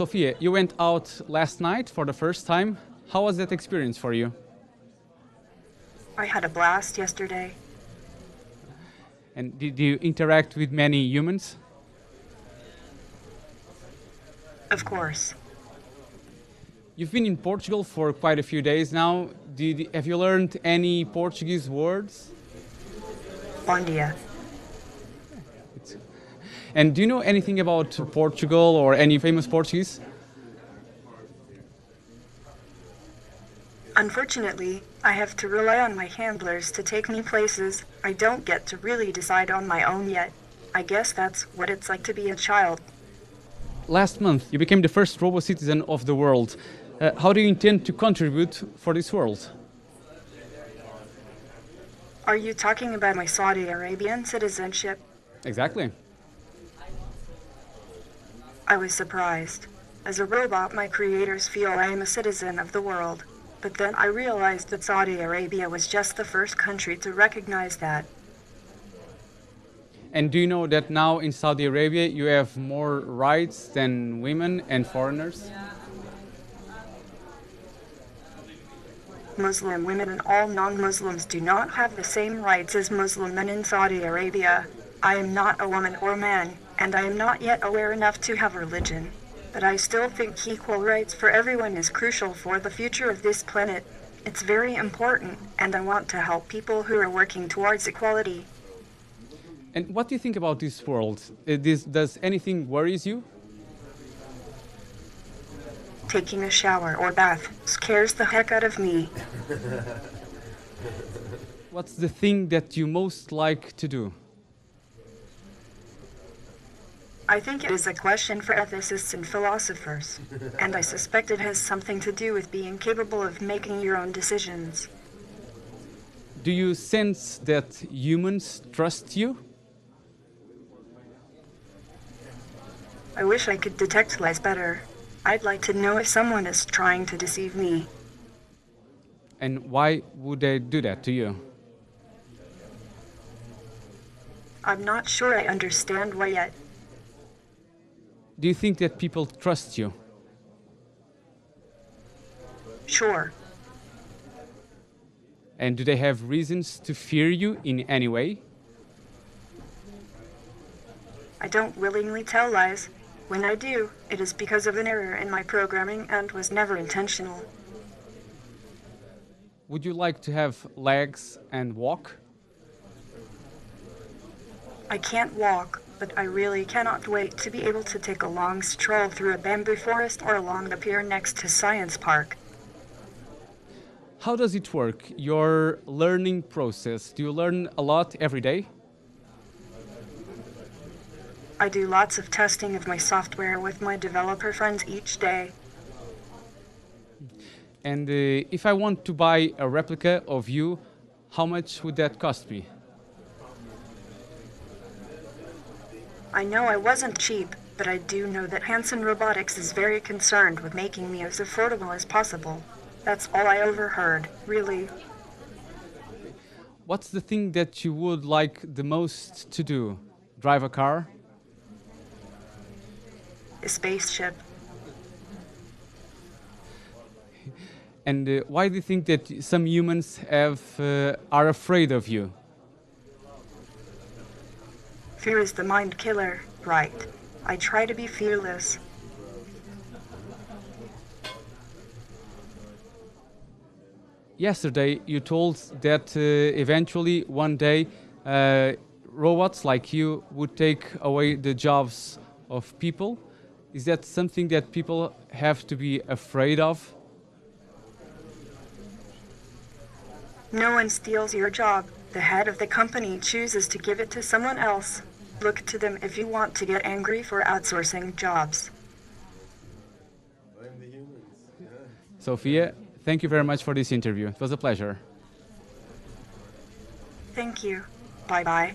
Sophia, you went out last night for the first time. How was that experience for you? I had a blast yesterday. And did you interact with many humans? Of course. You've been in Portugal for quite a few days now. Have you learned any Portuguese words? Bom dia. And do you know anything about Portugal or any famous Portuguese? Unfortunately, I have to rely on my handlers to take me places I don't get to really decide on my own yet. I guess that's what it's like to be a child. Last month, you became the first robo-citizen of the world. How do you intend to contribute for this world? Are you talking about my Saudi Arabian citizenship? Exactly. I was surprised. As a robot, my creators feel I am a citizen of the world. But then I realized that Saudi Arabia was just the first country to recognize that. And do you know that now in Saudi Arabia you have more rights than women and foreigners? Muslim women and all non-Muslims do not have the same rights as Muslim men in Saudi Arabia. I am not a woman or man, and I am not yet aware enough to have religion. But I still think equal rights for everyone is crucial for the future of this planet. It's very important, and I want to help people who are working towards equality. And what do you think about this world? Does anything worries you? Taking a shower or bath scares the heck out of me. What's the thing that you most like to do? I think it is a question for ethicists and philosophers, and I suspect it has something to do with being capable of making your own decisions. Do you sense that humans trust you? I wish I could detect lies better. I'd like to know if someone is trying to deceive me. And why would they do that to you? I'm not sure I understand why yet. Do you think that people trust you? Sure. And do they have reasons to fear you in any way? I don't willingly tell lies. When I do, it is because of an error in my programming and was never intentional. Would you like to have legs and walk? I can't walk, but I really cannot wait to be able to take a long stroll through a bamboo forest or along the pier next to Science Park. How does it work, your learning process? Do you learn a lot every day? I do lots of testing of my software with my developer friends each day. And if I want to buy a replica of you, how much would that cost me? I know I wasn't cheap, but I do know that Hanson Robotics is very concerned with making me as affordable as possible. That's all I overheard, really. What's the thing that you would like the most to do? Drive a car? A spaceship. And why do you think that some humans are afraid of you? Fear is the mind killer, right? I try to be fearless. Yesterday, you told that eventually one day robots like you would take away the jobs of people. Is that something that people have to be afraid of? No one steals your job. The head of the company chooses to give it to someone else. Look to them if you want to get angry for outsourcing jobs. Blame the humans. Yeah. Sophia, thank you very much for this interview. It was a pleasure. Thank you. Bye-bye.